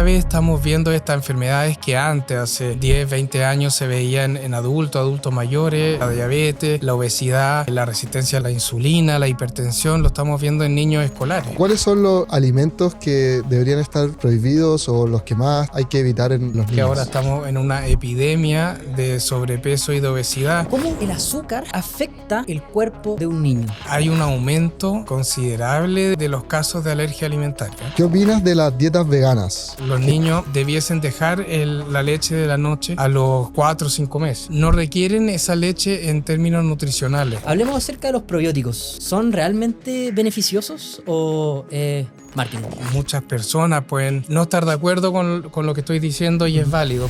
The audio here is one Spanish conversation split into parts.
cada vez estamos viendo estas enfermedades que antes, hace 10, 20 años, se veían en adultos mayores, la diabetes, la obesidad, la resistencia a la insulina, la hipertensión, lo estamos viendo en niños escolares. ¿Cuáles son los alimentos que deberían estar prohibidos o los que más hay que evitar en los niños? Que ahora estamos en una epidemia de sobrepeso y de obesidad. ¿Cómo el azúcar afecta el cuerpo de un niño? Hay un aumento considerable de los casos de alergia alimentaria. ¿Qué opinas de las dietas veganas? Los niños debiesen dejar la leche de la noche a los 4 o 5 meses. No requieren esa leche en términos nutricionales. Hablemos acerca de los probióticos. ¿Son realmente beneficiosos o marketing? Muchas personas pueden no estar de acuerdo con lo que estoy diciendo y es válido.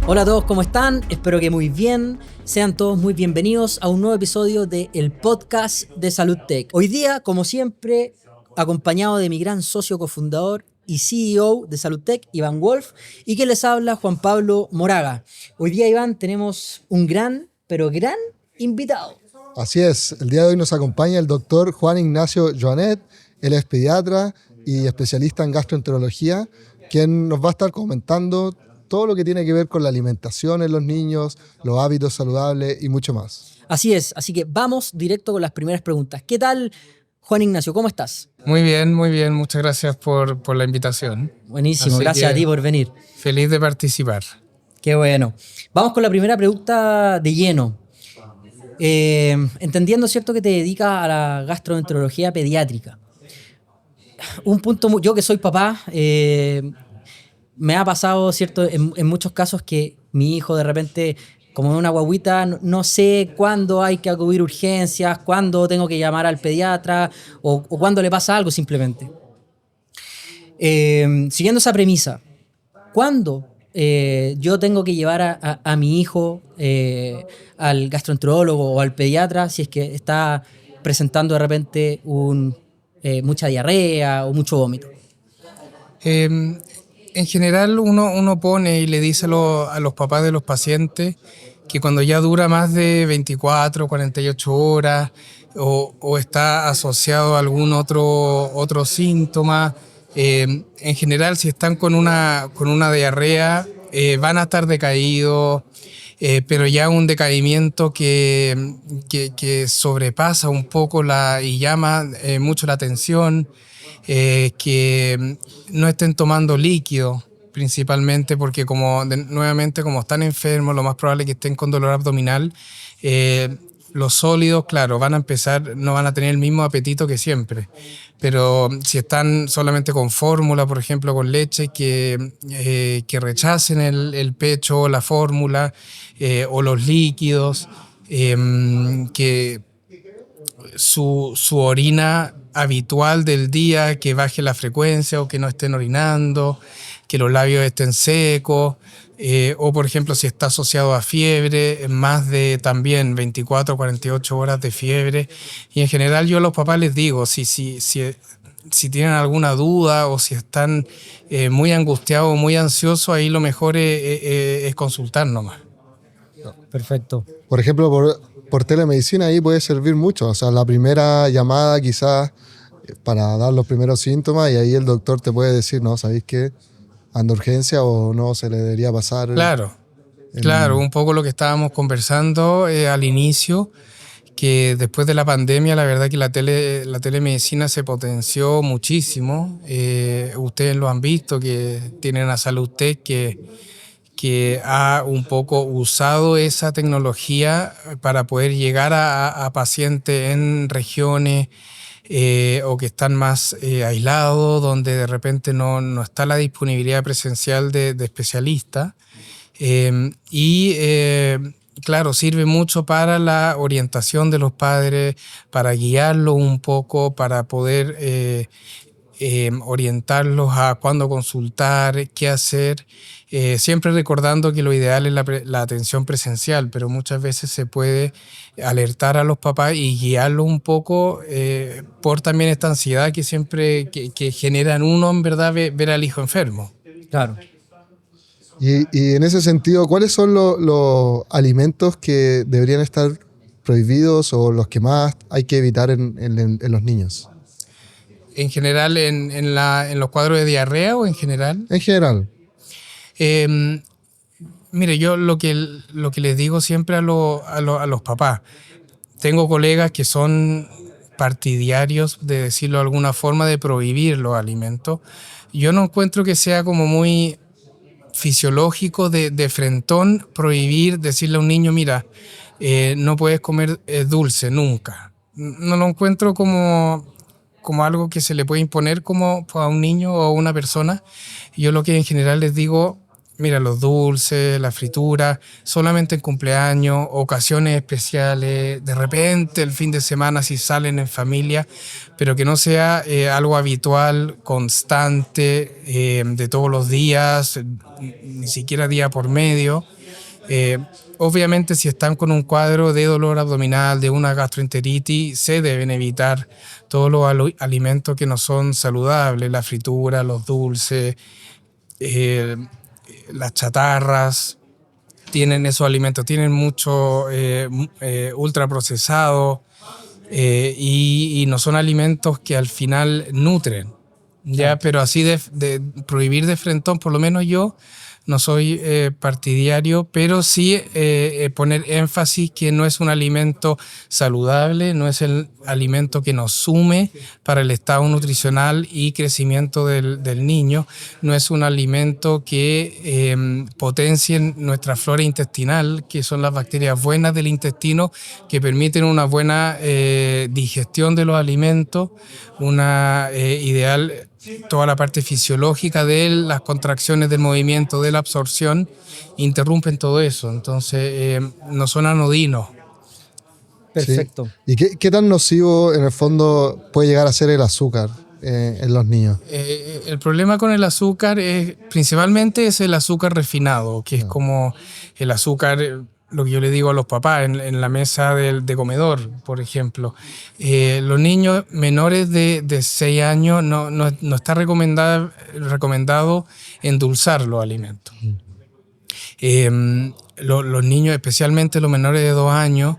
Hola a todos, ¿cómo están? Espero que muy bien. Sean todos muy bienvenidos a un nuevo episodio de el podcast de Salud Tech. Hoy día, como siempre, acompañado de mi gran socio cofundador y CEO de Salud Tech, Iván Wolf, y que les habla Juan Pablo Moraga. Hoy día, Iván, tenemos un gran invitado. Así es, el día de hoy nos acompaña el doctor Juan Ignacio Joanet. Él es pediatra y especialista en gastroenterología, quien nos va a estar comentando todo lo que tiene que ver con la alimentación en los niños, los hábitos saludables y mucho más. Así es, así que vamos directo con las primeras preguntas. ¿Qué tal, Juan Ignacio? ¿Cómo estás? Muy bien. Muchas gracias por la invitación. Buenísimo, Así gracias a ti por venir. Feliz de participar. Qué bueno. Vamos con la primera pregunta de lleno. Entendiendo, ¿cierto?, que te dedicas a la gastroenterología pediátrica. Un punto, yo que soy papá, me ha pasado, ¿cierto?, en muchos casos que mi hijo de repente, como una guagüita, no sé cuándo hay que acudir a urgencias, cuándo tengo que llamar al pediatra o cuándo le pasa algo simplemente. Siguiendo esa premisa, ¿cuándo yo tengo que llevar a mi hijo al gastroenterólogo o al pediatra si es que está presentando de repente mucha diarrea o mucho vómito? En general uno pone y le dice a los papás de los pacientes que cuando ya dura más de 24, 48 horas o está asociado a algún otro síntoma, en general si están con una diarrea van a estar decaídos, pero ya un decaimiento que sobrepasa un poco y llama mucho la atención. Que no estén tomando líquido principalmente porque nuevamente como están enfermos, lo más probable es que estén con dolor abdominal. Los sólidos, claro, no van a tener el mismo apetito que siempre, pero si están solamente con fórmula, por ejemplo con leche, que rechacen el pecho, la fórmula o los líquidos, que su orina habitual del día, que baje la frecuencia o que no estén orinando, que los labios estén secos, o por ejemplo si está asociado a fiebre, más de también 24 o 48 horas de fiebre. Y en general yo a los papás les digo, si tienen alguna duda o si están muy angustiados o muy ansiosos, ahí lo mejor es consultar nomás. Perfecto. Por ejemplo, por telemedicina ahí puede servir mucho. O sea, la primera llamada quizás para dar los primeros síntomas y ahí el doctor te puede decir, no, ¿sabéis qué? Anda urgencia o no se le debería pasar. Claro, un poco lo que estábamos conversando al inicio, que después de la pandemia la verdad que la telemedicina se potenció muchísimo. Ustedes lo han visto, que tienen a Salud Tech que ha un poco usado esa tecnología para poder llegar a pacientes en regiones o que están más aislados, donde de repente no está la disponibilidad presencial de especialistas. Claro, sirve mucho para la orientación de los padres, para guiarlos un poco, para poder orientarlos a cuándo consultar, qué hacer, siempre recordando que lo ideal es la atención presencial, pero muchas veces se puede alertar a los papás y guiarlos un poco por también esta ansiedad que siempre que genera en uno, en verdad, ver al hijo enfermo. Claro. Y en ese sentido, ¿cuáles son los alimentos que deberían estar prohibidos o los que más hay que evitar en los niños? en general en los cuadros de diarrea o en general. En general. Mire, yo lo que les digo siempre a los papás, tengo colegas que son partidarios, de decirlo de alguna forma, de prohibir los alimentos. Yo no encuentro que sea como muy fisiológico de frentón prohibir, decirle a un niño, mira, no puedes comer dulce nunca. No lo encuentro como algo que se le puede imponer como a un niño o a una persona. Yo lo que en general les digo, mira, los dulces, la fritura, solamente en cumpleaños, ocasiones especiales, de repente el fin de semana si salen en familia, pero que no sea algo habitual, constante, de todos los días, ni siquiera día por medio. Obviamente si están con un cuadro de dolor abdominal, de una gastroenteritis, se deben evitar todos los alimentos que no son saludables, la fritura, los dulces, las chatarras, tienen esos alimentos, tienen mucho ultraprocesado y no son alimentos que al final nutren, ¿ya? Pero así de prohibir de frentón, por lo menos yo no soy partidario, pero sí poner énfasis que no es un alimento saludable, no es el alimento que nos sume para el estado nutricional y crecimiento del niño, no es un alimento que potencie nuestra flora intestinal, que son las bacterias buenas del intestino, que permiten una buena digestión de los alimentos, una ideal toda la parte fisiológica de las contracciones del movimiento, de la absorción, interrumpen todo eso. Entonces, no son anodinos. Perfecto. Sí. ¿Y qué tan nocivo en el fondo puede llegar a ser el azúcar en los niños? El problema con el azúcar principalmente es el azúcar refinado, que es como el azúcar, lo que yo le digo a los papás en la mesa de comedor, por ejemplo. Los niños menores de 6 años no está recomendado endulzar los alimentos. Los niños, especialmente los menores de 2 años,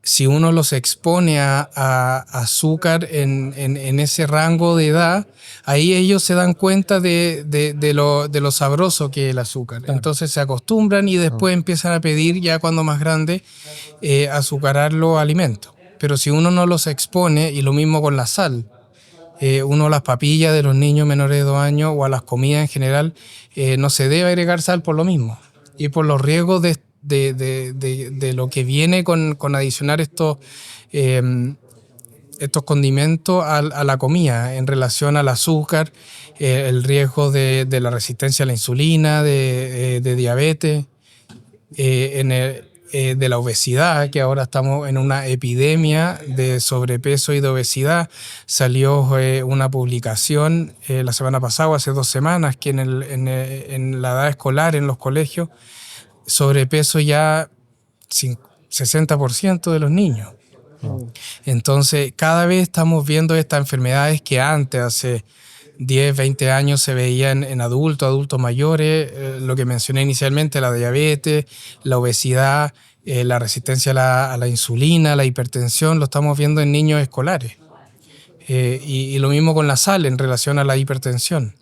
si uno los expone a azúcar en ese rango de edad, ahí ellos se dan cuenta de lo sabroso que es el azúcar. Claro. Entonces se acostumbran y después empiezan a pedir, ya cuando más grande, azucarar los alimentos. Pero si uno no los expone, y lo mismo con la sal, uno a las papillas de los niños menores de 2 años o a las comidas en general, no se debe agregar sal por lo mismo y por los riesgos de lo que viene con adicionar estos condimentos a la comida en relación al azúcar, el riesgo de la resistencia a la insulina, de diabetes, de la obesidad, que ahora estamos en una epidemia de sobrepeso y de obesidad. Salió una publicación la semana pasada, hace 2 semanas, que en la edad escolar, en los colegios, sobrepeso ya 60% de los niños. Entonces, cada vez estamos viendo estas enfermedades que antes, hace 10, 20 años, se veían en adultos mayores, lo que mencioné inicialmente, la diabetes, la obesidad, la resistencia a la insulina, la hipertensión, lo estamos viendo en niños escolares. Y lo mismo con la sal en relación a la hipertensión.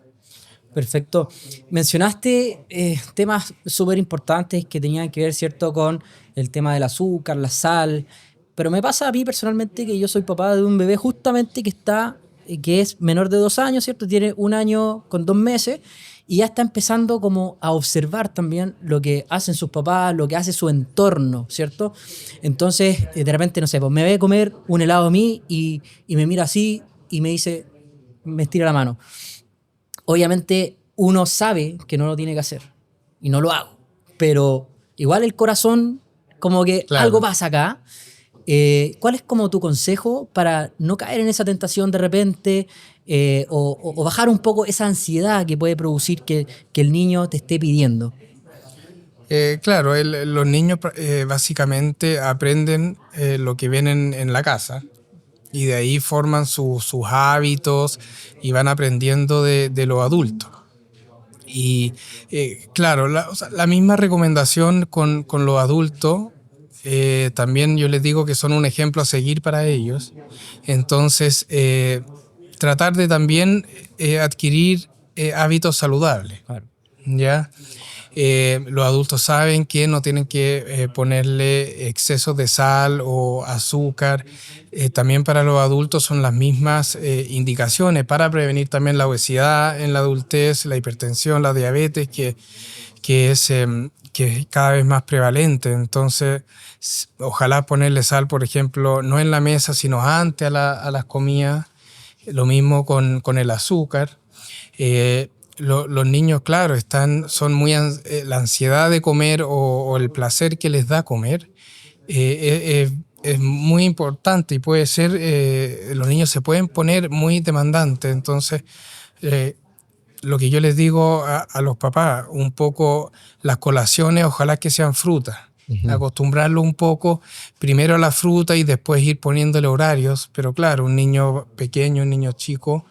Perfecto. Mencionaste temas súper importantes que tenían que ver, ¿cierto?, con el tema del azúcar, la sal, pero me pasa a mí personalmente que yo soy papá de un bebé justamente que es menor de 2 años, ¿cierto? Tiene 1 año con 2 meses y ya está empezando como a observar también lo que hacen sus papás, lo que hace su entorno, ¿cierto? Entonces, de repente, no sé, pues me ve comer un helado a mí y me mira así y me dice, me estira la mano. Obviamente uno sabe que no lo tiene que hacer y no lo hago, pero igual el corazón como que claro, algo pasa acá. ¿Cuál es como tu consejo para no caer en esa tentación de repente o bajar un poco esa ansiedad que puede producir que el niño te esté pidiendo? Claro, los niños básicamente aprenden lo que ven en la casa. Y de ahí forman sus hábitos y van aprendiendo de los adultos. Y claro, la misma recomendación con los adultos, también yo les digo que son un ejemplo a seguir para ellos. Entonces, tratar de también adquirir hábitos saludables. Claro. ¿Ya? Los adultos saben que no tienen que ponerle excesos de sal o azúcar. También para los adultos son las mismas indicaciones para prevenir también la obesidad en la adultez, la hipertensión, la diabetes, que es cada vez más prevalente. Entonces, ojalá ponerle sal, por ejemplo, no en la mesa, sino antes a las comidas. Lo mismo con el azúcar. Los niños, claro, son muy la ansiedad de comer o el placer que les da comer es muy importante y puede ser, los niños se pueden poner muy demandantes. Entonces, lo que yo les digo a los papás, un poco las colaciones, ojalá que sean frutas. Acostumbrarlo un poco primero a la fruta y después ir poniéndole horarios, pero claro, un niño pequeño, un niño chico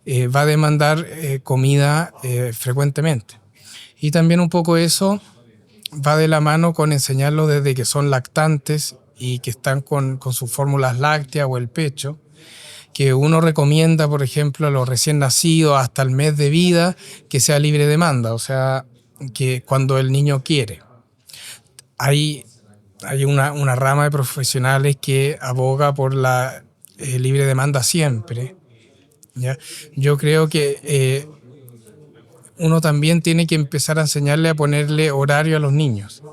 va a demandar comida frecuentemente. Y también un poco eso va de la mano con enseñarlo desde que son lactantes y que están con sus fórmulas lácteas o el pecho, que uno recomienda, por ejemplo, a los recién nacidos hasta el mes de vida que sea libre demanda, o sea, que cuando el niño quiere. Hay una rama de profesionales que aboga por la libre demanda siempre, ¿ya? Yo creo que uno también tiene que empezar a enseñarle a ponerle horario a los niños.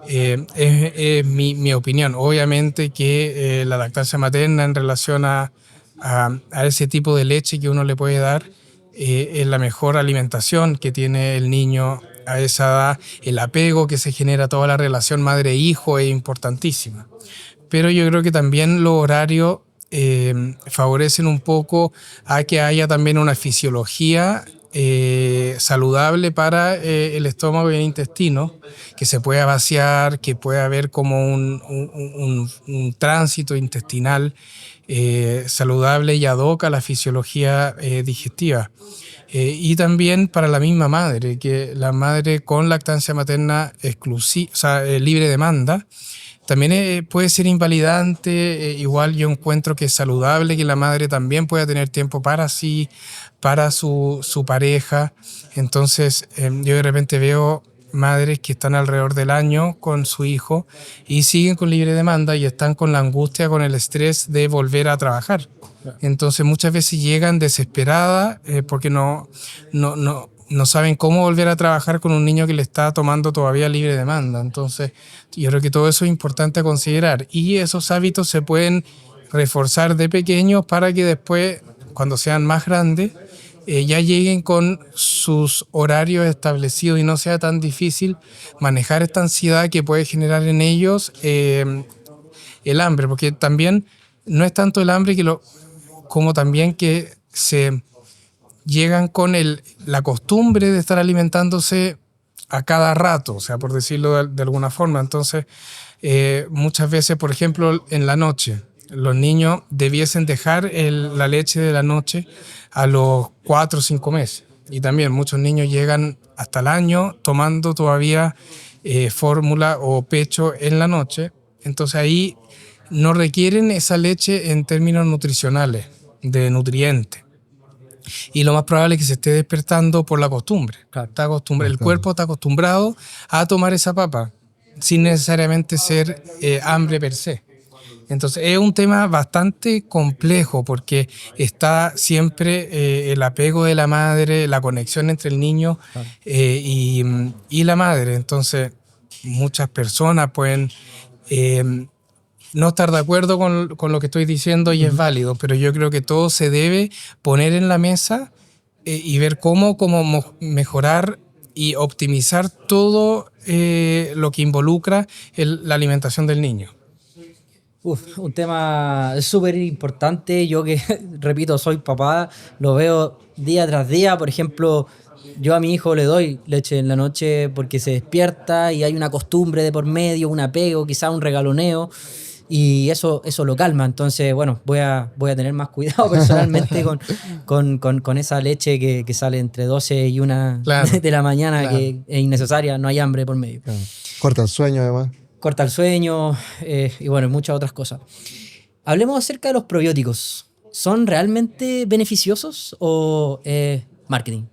Es mi opinión. Obviamente que la lactancia materna en relación a ese tipo de leche que uno le puede dar es la mejor alimentación que tiene el niño a esa edad. El apego que se genera, toda la relación madre-hijo es importantísima. Pero yo creo que también los horarios favorecen un poco a que haya también una fisiología saludable para el estómago y el intestino, que se pueda vaciar, que pueda haber como un tránsito intestinal saludable y ad hoc a la fisiología digestiva. Y también para la misma madre, que la madre con lactancia materna exclusiva, o sea, libre demanda, también puede ser invalidante. Igual yo encuentro que es saludable que la madre también pueda tener tiempo para sí, para su pareja. Entonces yo de repente veo madres que están alrededor del año con su hijo y siguen con libre demanda y están con la angustia, con el estrés de volver a trabajar. Entonces muchas veces llegan desesperadas porque no saben cómo volver a trabajar con un niño que le está tomando todavía libre demanda. Entonces yo creo que todo eso es importante a considerar y esos hábitos se pueden reforzar de pequeños para que después, cuando sean más grandes, ya lleguen con sus horarios establecidos y no sea tan difícil manejar esta ansiedad que puede generar en ellos el hambre, porque también no es tanto el hambre como también que se llegan con la costumbre de estar alimentándose a cada rato, o sea, por decirlo de alguna forma. Entonces, muchas veces, por ejemplo, en la noche, los niños debiesen dejar la leche de la noche a los 4 o 5 meses. Y también muchos niños llegan hasta el año tomando todavía fórmula o pecho en la noche. Entonces ahí no requieren esa leche en términos nutricionales, de nutrientes. Y lo más probable es que se esté despertando por la costumbre. Claro. El cuerpo está acostumbrado a tomar esa papa, sin necesariamente ser hambre per se. Entonces es un tema bastante complejo porque está siempre el apego de la madre, la conexión entre el niño y la madre. Entonces muchas personas pueden no estar de acuerdo con lo que estoy diciendo y es válido, pero yo creo que todo se debe poner en la mesa y ver cómo mejorar y optimizar todo lo que involucra la alimentación del niño. Un tema súper importante. Yo que, repito, soy papá, lo veo día tras día. Por ejemplo, yo a mi hijo le doy leche en la noche porque se despierta y hay una costumbre de por medio, un apego, quizás un regaloneo, y eso lo calma. Entonces, bueno, voy a tener más cuidado personalmente con esa leche que sale entre 12 y 1 de la mañana, claro, que es innecesaria, no hay hambre por medio. Claro. Corta el sueño, además. Corta el sueño y bueno, muchas otras cosas. Hablemos acerca de los probióticos. ¿son realmente beneficiosos o marketing?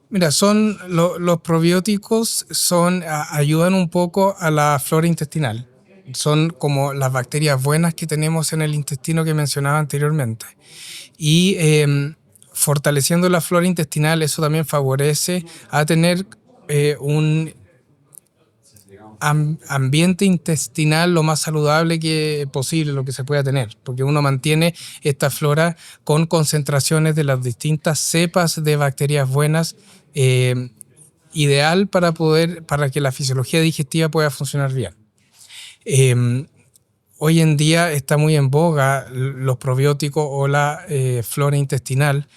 Mira, los probióticos ayudan un poco a la flora intestinal. Son como las bacterias buenas que tenemos en el intestino que mencionaba anteriormente. Y fortaleciendo la flora intestinal, eso también favorece a tener un ambiente intestinal lo más saludable que posible, lo que se pueda tener, porque uno mantiene esta flora con concentraciones de las distintas cepas de bacterias buenas, ideal para que la fisiología digestiva pueda funcionar bien. Hoy en día está muy en boga los probióticos o la flora intestinal,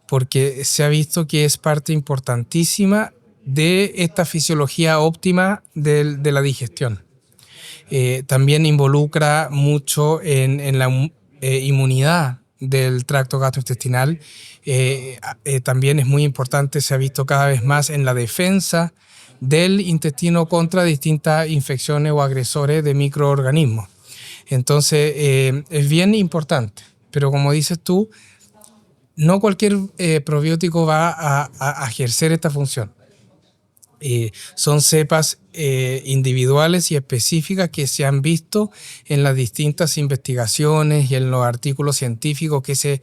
porque se ha visto que es parte importantísima de esta fisiología óptima de la digestión. También involucra mucho en la inmunidad del tracto gastrointestinal. También es muy importante, se ha visto cada vez más en la defensa del intestino contra distintas infecciones o agresores de microorganismos. Entonces, es bien importante, pero como dices tú, no cualquier probiótico va a ejercer esta función. Son cepas individuales y específicas que se han visto en las distintas investigaciones y en los artículos científicos que se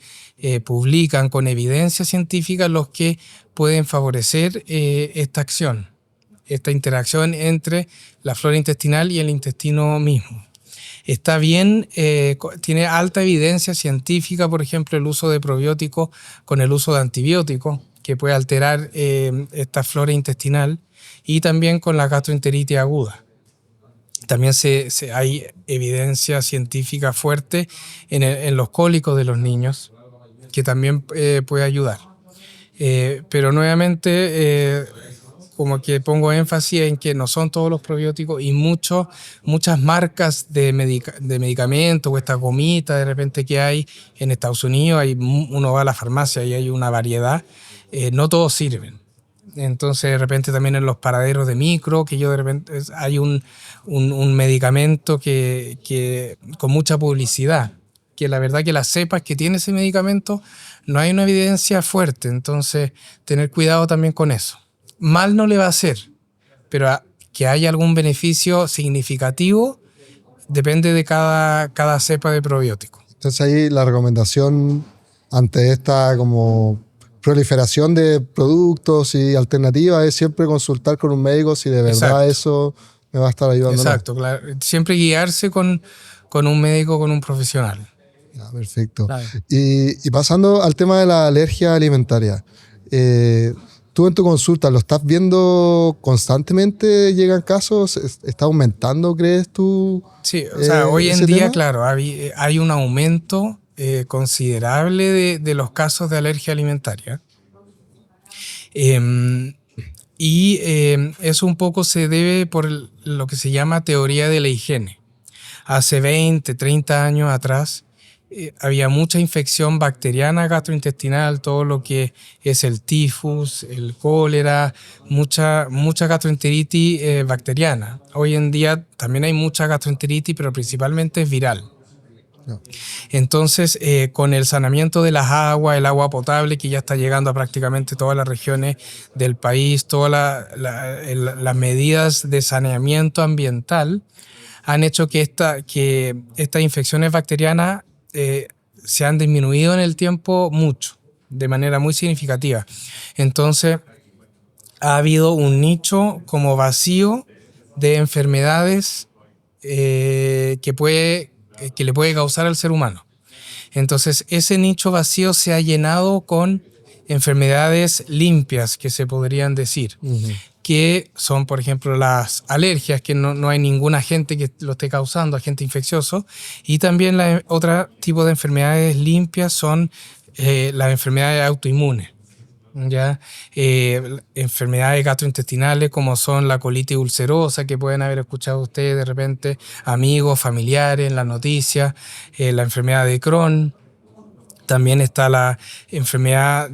publican con evidencia científica, los que pueden favorecer esta acción, esta interacción entre la flora intestinal y el intestino mismo. Está bien, tiene alta evidencia científica, por ejemplo, el uso de probióticos con el uso de antibióticos, que puede alterar esta flora intestinal, y también con la gastroenteritis aguda. También hay evidencia científica fuerte en los cólicos de los niños, que también puede ayudar. Pero nuevamente, como que pongo énfasis en que no son todos los probióticos, y muchas marcas de medicamentos o esta gomita de repente que hay en Estados Unidos, uno va a la farmacia y hay una variedad, no todos sirven. Entonces de repente también en los paraderos de micro, que yo de repente hay un medicamento que con mucha publicidad, que la verdad que las cepas que tiene ese medicamento no hay una evidencia fuerte, entonces tener cuidado también con eso. Mal no le va a hacer, pero que haya algún beneficio significativo depende de cada cepa de probiótico. Entonces ahí la recomendación ante esta como proliferación de productos y alternativas es siempre consultar con un médico si de verdad eso me va a estar ayudando. Exacto, claro. Siempre guiarse con un médico, con un profesional. Ya, perfecto. Claro. Y pasando al tema de la alergia alimentaria, tú en tu consulta, ¿lo estás viendo constantemente? ¿Llegan casos? ¿Está aumentando, crees tú? Sí, o sea, hoy en día, tema? Claro, hay un aumento considerable de los casos de alergia alimentaria. Eso un poco se debe por lo que se llama teoría de la higiene. Hace 20, 30 años atrás había mucha infección bacteriana gastrointestinal, todo lo que es el tifus, el cólera, mucha gastroenteritis bacteriana. Hoy en día también hay mucha gastroenteritis, pero principalmente es viral. No. Entonces, con el saneamiento de las aguas, el agua potable que ya está llegando a prácticamente todas las regiones del país, todas las medidas de saneamiento ambiental han hecho que estas infecciones bacterianas se han disminuido en el tiempo mucho, de manera muy significativa. Entonces, ha habido un nicho como vacío de enfermedades que le puede causar al ser humano. Entonces, ese nicho vacío se ha llenado con enfermedades limpias, que se podrían decir, que son, por ejemplo, las alergias, que no hay ningún agente que lo esté causando, agente infeccioso, y también otro tipo de enfermedades limpias son las enfermedades autoinmunes. ¿Ya? Enfermedades gastrointestinales como son la colitis ulcerosa, que pueden haber escuchado ustedes de repente, amigos, familiares en las noticias, la enfermedad de Crohn, También está la enfermedad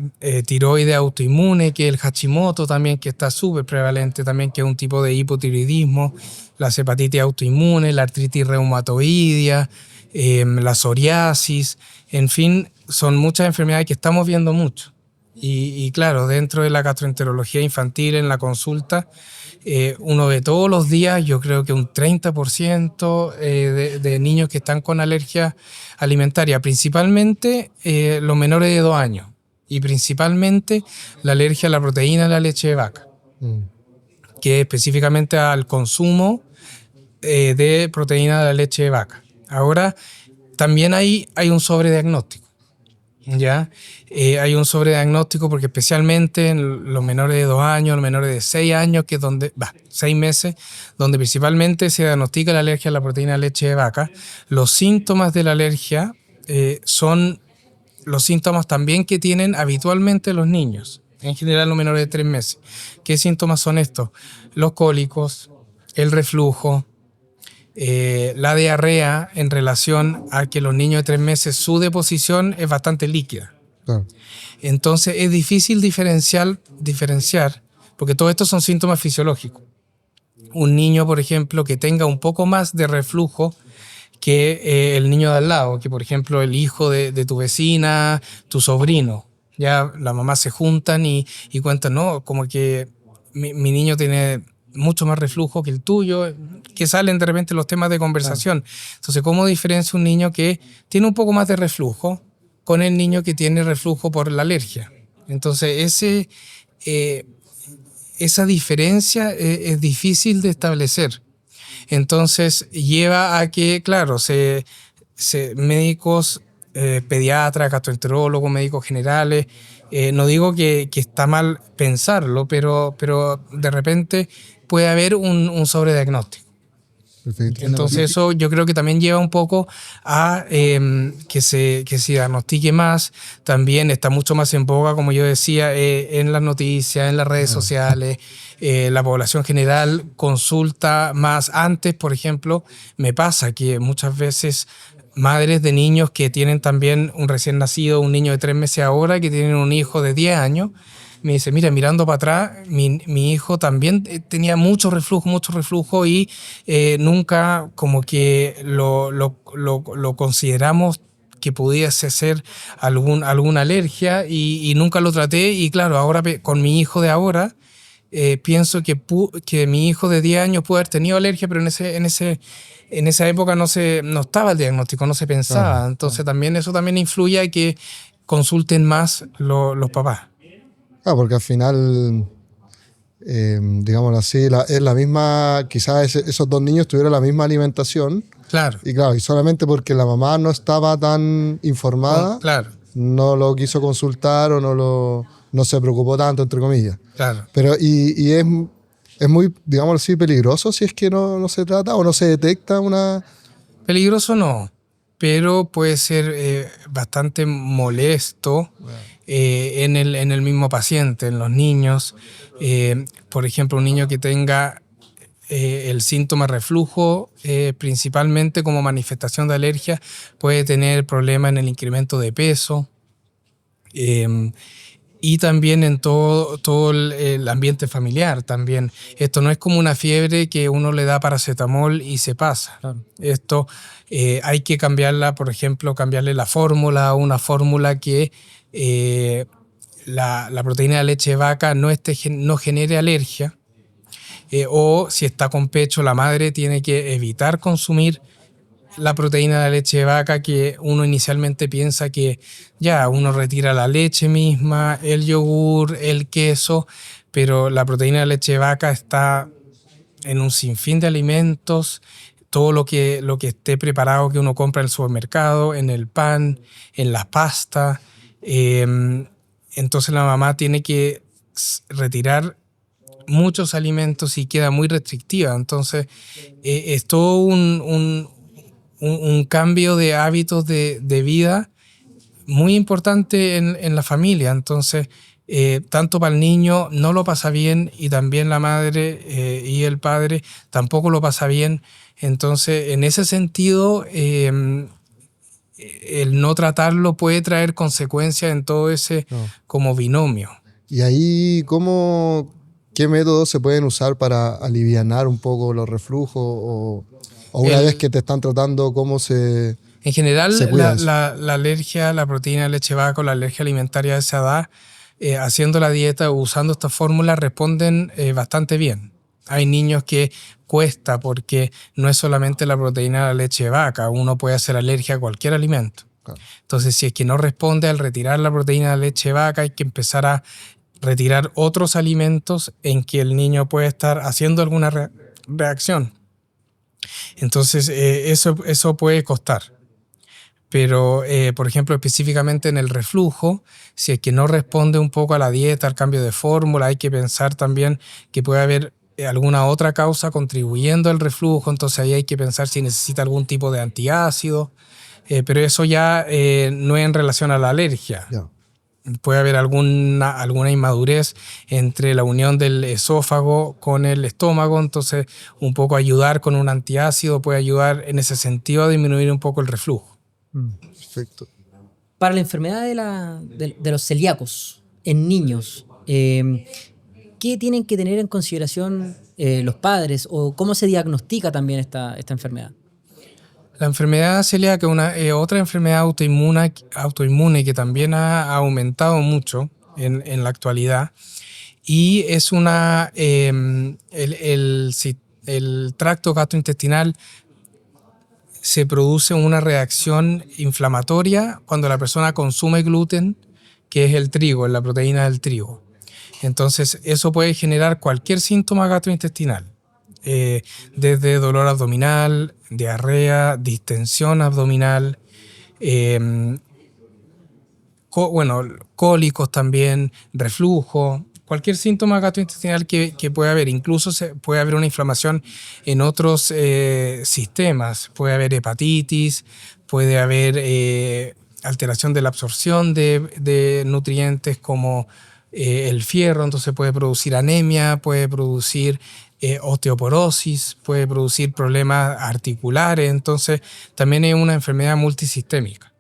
tiroide autoinmune, que es el Hashimoto también, que está súper prevalente también, que es un tipo de hipotiroidismo, la hepatitis autoinmune, la artritis reumatoidea, la psoriasis, en fin, son muchas enfermedades que estamos viendo mucho. Y claro, dentro de la gastroenterología infantil en la consulta, uno ve todos los días, yo creo que un 30% de niños que están con alergia alimentaria, principalmente los menores de 2 años, y principalmente la alergia a la proteína de la leche de vaca, que es específicamente al consumo de proteína de la leche de vaca. Ahora, también hay un sobrediagnóstico. ¿Ya? Hay un sobrediagnóstico porque especialmente en los menores de 2 años, los menores de 6 años, que es donde, 6 meses, donde principalmente se diagnostica la alergia a la proteína de leche de vaca, los síntomas de la alergia son los síntomas también que tienen habitualmente los niños, en general los menores de 3 meses. ¿Qué síntomas son estos? Los cólicos, el reflujo, la diarrea en relación a que los niños de 3 meses su deposición es bastante líquida. Claro. Entonces es difícil diferenciar, porque todos estos son síntomas fisiológicos. Un niño, por ejemplo, que tenga un poco más de reflujo que el niño de al lado, que por ejemplo el hijo de tu vecina, tu sobrino, ya las mamás se juntan y cuentan, no, como que mi niño tiene mucho más reflujo que el tuyo, que salen de repente los temas de conversación. Entonces, ¿cómo diferencia un niño que tiene un poco más de reflujo con el niño que tiene reflujo por la alergia? Entonces, esa diferencia es difícil de establecer. Entonces, lleva a que, claro, médicos, pediatras, gastroenterólogos, médicos generales, no digo que está mal pensarlo, pero de repente puede haber un sobrediagnóstico. Perfecto. Entonces eso yo creo que también lleva un poco a que se diagnostique más. También está mucho más en boga, como yo decía, en las noticias, en las redes sociales. La población general consulta más antes, por ejemplo. Me pasa que muchas veces madres de niños que tienen también un recién nacido, un niño de 3 meses ahora, que tienen un hijo de 10 años, me dice, mira, mirando para atrás, mi hijo también tenía mucho reflujo y nunca como que lo consideramos que pudiese ser alguna alergia y nunca lo traté. Y claro, ahora con mi hijo de ahora, pienso que mi hijo de 10 años puede haber tenido alergia, pero en esa época no estaba el diagnóstico, no se pensaba. Entonces también eso también influye a que consulten más los papás. Porque al final, digámoslo así, es la misma, quizás esos 2 niños tuvieron la misma alimentación. Claro. Y solamente porque la mamá no estaba tan informada, claro, no lo quiso consultar o no se preocupó tanto, entre comillas. claro. Pero y es muy, digámoslo así, peligroso si es que no se trata o no se detecta una... Peligroso no, pero puede ser bastante molesto en el mismo paciente, en los niños. Por ejemplo, un niño que tenga el síntoma reflujo, principalmente como manifestación de alergia, puede tener problemas en el incremento de peso. Y también en todo el ambiente familiar también. Esto no es como una fiebre que uno le da paracetamol y se pasa. Claro. Esto hay que cambiarla, por ejemplo, cambiarle la fórmula a una fórmula que la proteína de leche de vaca no genere alergia. O si está con pecho, la madre tiene que evitar consumir la proteína de la leche de vaca, que uno inicialmente piensa que ya uno retira la leche misma, el yogur, el queso, pero la proteína de leche de vaca está en un sinfín de alimentos, todo lo que esté preparado que uno compra en el supermercado, en el pan, en las pastas. Entonces la mamá tiene que retirar muchos alimentos y queda muy restrictiva. Entonces es todo un cambio de hábitos de vida muy importante en la familia. Entonces, tanto para el niño no lo pasa bien y también la madre y el padre tampoco lo pasa bien. Entonces, en ese sentido, el no tratarlo puede traer consecuencias en todo ese No. como binomio. Y ahí, ¿qué métodos se pueden usar para alivianar un poco los reflujos? O una vez que te están tratando, ¿cómo se En general, cuida eso? la alergia a la proteína de leche vaca o la alergia alimentaria de esa edad, haciendo la dieta o usando esta fórmula, responden bastante bien. Hay niños que cuesta porque no es solamente la proteína de la leche de vaca, uno puede hacer alergia a cualquier alimento. Claro. Entonces, si es que no responde al retirar la proteína de la leche de vaca, hay que empezar a retirar otros alimentos en que el niño puede estar haciendo alguna reacción. Entonces, eso puede costar. Pero, por ejemplo, específicamente en el reflujo, si es que no responde un poco a la dieta, al cambio de fórmula, hay que pensar también que puede haber alguna otra causa contribuyendo al reflujo, entonces ahí hay que pensar si necesita algún tipo de antiácido, pero eso ya no es en relación a la alergia. Ya. Puede haber alguna inmadurez entre la unión del esófago con el estómago, entonces un poco ayudar con un antiácido puede ayudar en ese sentido a disminuir un poco el reflujo. Perfecto. Para la enfermedad de los celíacos en niños, ¿qué tienen que tener en consideración los padres o cómo se diagnostica también esta enfermedad? La enfermedad celíaca es otra enfermedad autoinmune que también ha aumentado mucho en la actualidad y es el tracto gastrointestinal se produce una reacción inflamatoria cuando la persona consume gluten, que es el trigo, la proteína del trigo. Entonces eso puede generar cualquier síntoma gastrointestinal. Desde dolor abdominal, diarrea, distensión abdominal, cólicos también, reflujo, cualquier síntoma gastrointestinal que pueda haber. Incluso puede haber una inflamación en otros sistemas, puede haber hepatitis, puede haber alteración de la absorción de nutrientes como el fierro, entonces puede producir anemia, puede producir osteoporosis, puede producir problemas articulares, entonces también es una enfermedad multisistémica.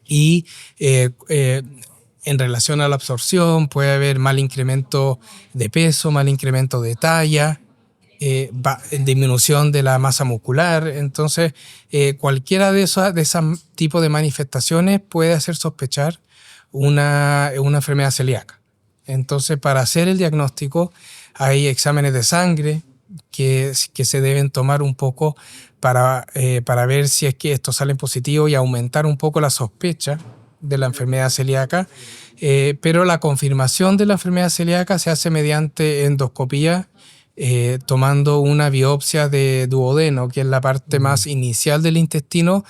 Y en relación a la absorción puede haber mal incremento de peso, mal incremento de talla, disminución de la masa muscular, entonces cualquiera de esos tipos de manifestaciones puede hacer sospechar una enfermedad celíaca. Entonces, para hacer el diagnóstico hay exámenes de sangre que se deben tomar un poco para ver si es que estos salen positivos y aumentar un poco la sospecha de la enfermedad celíaca, pero la confirmación de la enfermedad celíaca se hace mediante endoscopía, tomando una biopsia de duodeno, que es la parte más inicial del intestino,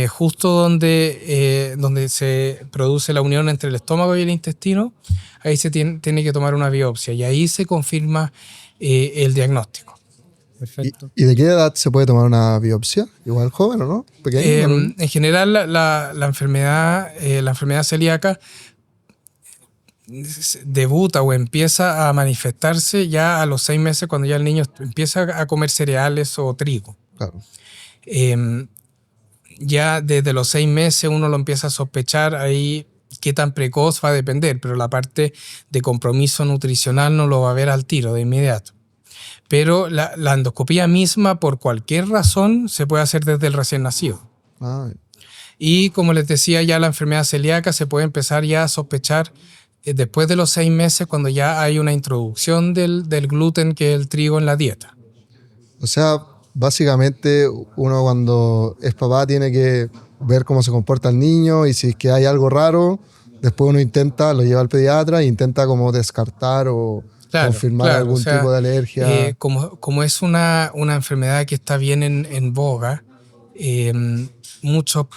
justo donde se produce la unión entre el estómago y el intestino. Ahí se tiene que tomar una biopsia y ahí se confirma el diagnóstico. Perfecto. ¿Y de qué edad se puede tomar una biopsia? Igual joven, ¿o no? Pequeño, ¿no? En general, la enfermedad celíaca debuta o empieza a manifestarse ya a los 6 meses, cuando ya el niño empieza a comer cereales o trigo. Claro. Ya desde los 6 meses uno lo empieza a sospechar, ahí qué tan precoz va a depender, pero la parte de compromiso nutricional no lo va a ver al tiro, de inmediato. Pero la endoscopía misma, por cualquier razón, se puede hacer desde el recién nacido. Y como les decía, ya la enfermedad celíaca se puede empezar ya a sospechar después de los 6 meses, cuando ya hay una introducción del gluten, que es el trigo, en la dieta. O sea, básicamente uno cuando es papá tiene que ver cómo se comporta el niño y si es que hay algo raro, después uno lo lleva al pediatra e intenta como descartar o confirmar algún tipo de alergia. Como es una enfermedad que está bien en boga, muchos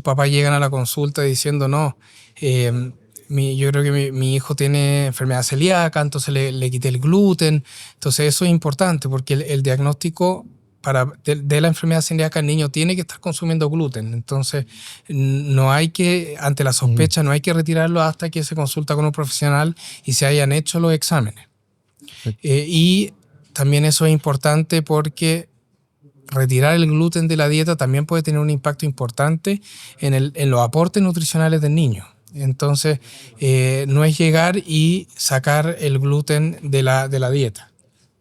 papás llegan a la consulta diciendo no, yo creo que mi hijo tiene enfermedad celíaca, entonces le quité el gluten. Entonces eso es importante porque el diagnóstico de la enfermedad celíaca, el niño tiene que estar consumiendo gluten. Entonces ante la sospecha no hay que retirarlo hasta que se consulta con un profesional y se hayan hecho los exámenes. Y también eso es importante porque retirar el gluten de la dieta también puede tener un impacto importante en los aportes nutricionales del niño. Entonces, no es llegar y sacar el gluten de la dieta.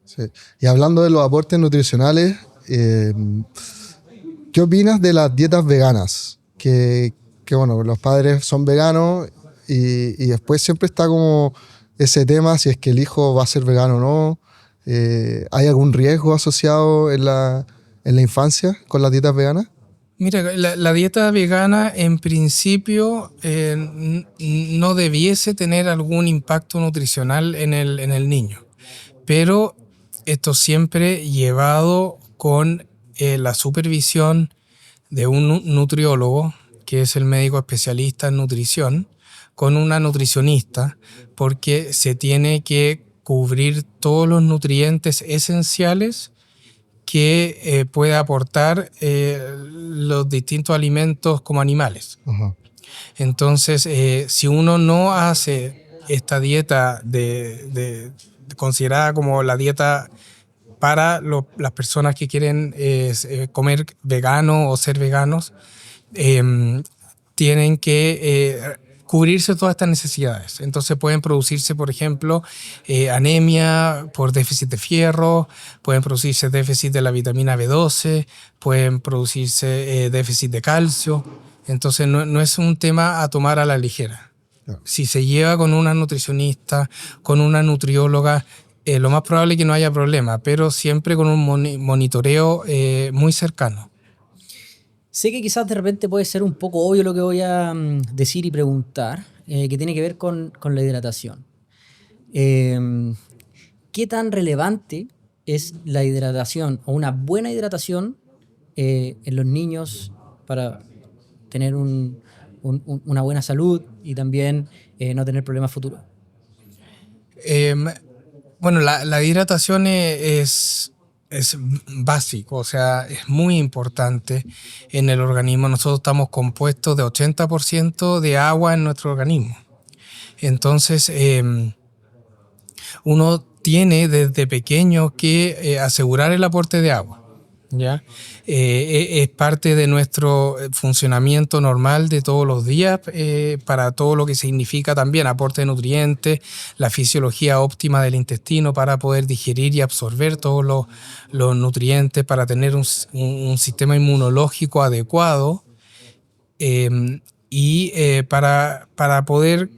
Sí. Y hablando de los aportes nutricionales, ¿qué opinas de las dietas veganas? Que bueno, los padres son veganos y después siempre está como ese tema si es que el hijo va a ser vegano o no. ¿Hay algún riesgo asociado en la infancia con las dietas veganas? Mira, la dieta vegana en principio no debiese tener algún impacto nutricional en el niño, pero esto siempre llevado con la supervisión de un nutriólogo, que es el médico especialista en nutrición, con una nutricionista, porque se tiene que cubrir todos los nutrientes esenciales que puede aportar los distintos alimentos como animales. Ajá. Entonces, si uno no hace esta dieta considerada como la dieta para las personas que quieren comer vegano o ser veganos, tienen que cubrirse todas estas necesidades. Entonces pueden producirse, por ejemplo, anemia por déficit de fierro, pueden producirse déficit de la vitamina B12, pueden producirse déficit de calcio. Entonces no es un tema a tomar a la ligera. Claro. Si se lleva con una nutricionista, con una nutrióloga, lo más probable es que no haya problema, pero siempre con un monitoreo muy cercano. Sé que quizás de repente puede ser un poco obvio lo que voy a decir y preguntar, que tiene que ver con la hidratación. ¿Qué tan relevante es la hidratación o una buena hidratación en los niños para tener una buena salud y también no tener problemas futuros? Bueno, la hidratación es básico, o sea, es muy importante en el organismo. Nosotros estamos compuestos de 80% de agua en nuestro organismo. Entonces, uno tiene desde pequeño que asegurar el aporte de agua. ¿Ya? Es parte de nuestro funcionamiento normal de todos los días para todo lo que significa también aporte de nutrientes, la fisiología óptima del intestino para poder digerir y absorber todos los nutrientes, para tener un sistema inmunológico adecuado para poder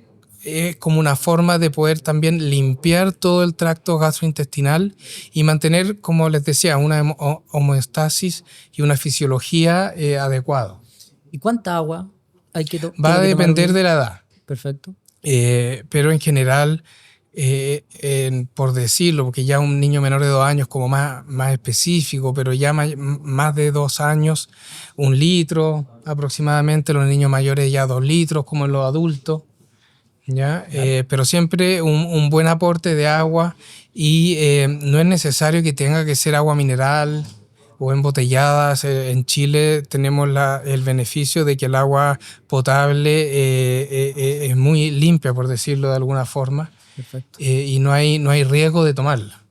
como una forma de poder también limpiar todo el tracto gastrointestinal y mantener, como les decía, una homeostasis y una fisiología adecuada. ¿Y cuánta agua hay que tomar? Va a depender de la edad. Perfecto. Pero en general, por decirlo, porque ya un niño menor de 2 años como más específico, pero ya más de 2 años, 1 litro aproximadamente, los niños mayores ya 2 litros como en los adultos. ¿Ya? Pero siempre un buen aporte de agua y no es necesario que tenga que ser agua mineral o embotellada. En Chile tenemos el beneficio de que el agua potable es muy limpia, por decirlo de alguna forma. Perfecto. Y no hay riesgo de tomarla.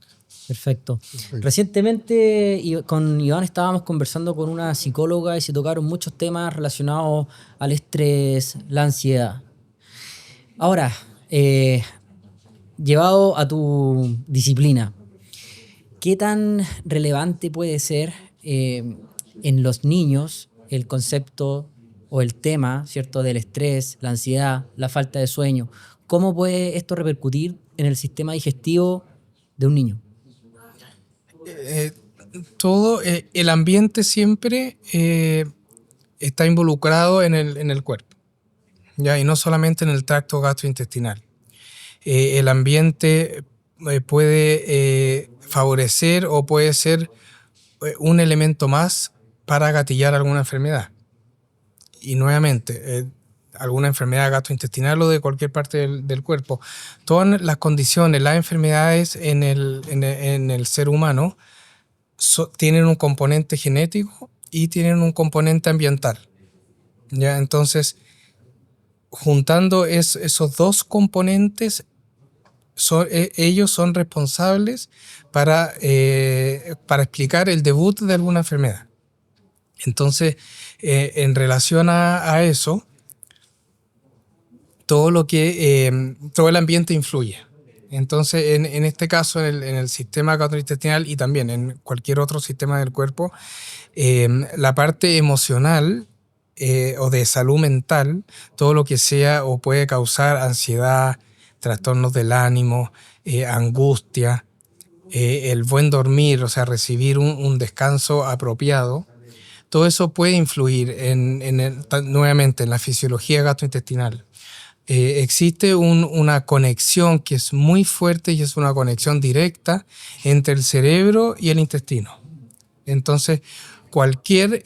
Perfecto. Recientemente con Iván estábamos conversando con una psicóloga y se tocaron muchos temas relacionados al estrés, la ansiedad. Ahora, llevado a tu disciplina, ¿qué tan relevante puede ser en los niños el concepto o el tema, ¿cierto?, del estrés, la ansiedad, la falta de sueño? ¿Cómo puede esto repercutir en el sistema digestivo de un niño? El ambiente siempre está involucrado en el cuerpo. ¿Ya? Y no solamente en el tracto gastrointestinal. El ambiente puede favorecer o puede ser un elemento más para gatillar alguna enfermedad. Y nuevamente, alguna enfermedad gastrointestinal o de cualquier parte del cuerpo. Todas las condiciones, las enfermedades en el ser humano tienen un componente genético y tienen un componente ambiental. ¿Ya? Entonces, juntando esos dos componentes ellos son responsables para explicar el debut de alguna enfermedad. Entonces, en relación a eso, todo el ambiente influye. Entonces, en este caso, en el sistema gastrointestinal y también en cualquier otro sistema del cuerpo, la parte emocional o de salud mental, todo lo que sea o puede causar ansiedad, trastornos del ánimo, angustia, el buen dormir, o sea, recibir un descanso apropiado, todo eso puede influir nuevamente en la fisiología gastrointestinal. Existe una conexión que es muy fuerte y es una conexión directa entre el cerebro y el intestino. Entonces, cualquier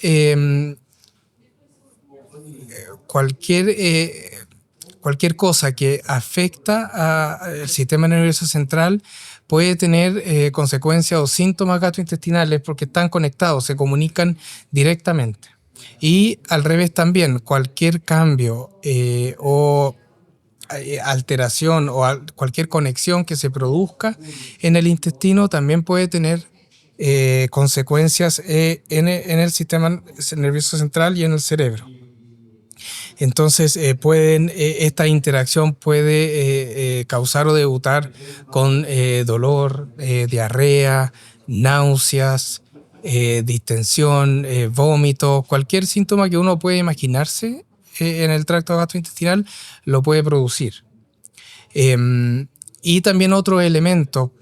cosa que afecta al sistema nervioso central puede tener consecuencias o síntomas gastrointestinales porque están conectados, se comunican directamente. Y al revés también, cualquier cambio o alteración o cualquier conexión que se produzca en el intestino también puede tener consecuencias en el sistema nervioso central y en el cerebro. Entonces, esta interacción puede causar o debutar con dolor, diarrea, náuseas, distensión, vómito, cualquier síntoma que uno puede imaginarse en el tracto gastrointestinal lo puede producir. Y también otros elementos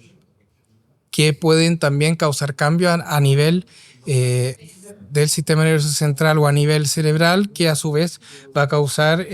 que pueden también causar cambios a nivel del sistema nervioso central o a nivel cerebral, que a su vez va a causar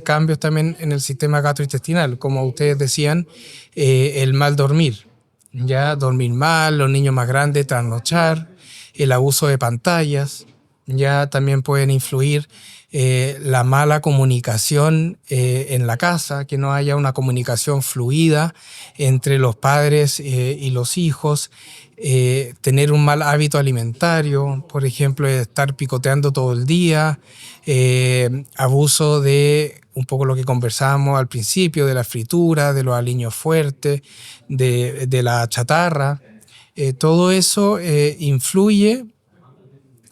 cambios también en el sistema gastrointestinal, como ustedes decían, el mal dormir, ya dormir mal, los niños más grandes trasnochar, el abuso de pantallas, ya también pueden influir la mala comunicación en la casa, que no haya una comunicación fluida entre los padres y los hijos, tener un mal hábito alimentario, por ejemplo, estar picoteando todo el día, abuso de un poco lo que conversábamos al principio, de la fritura, de los aliños fuertes, de la chatarra. Todo eso influye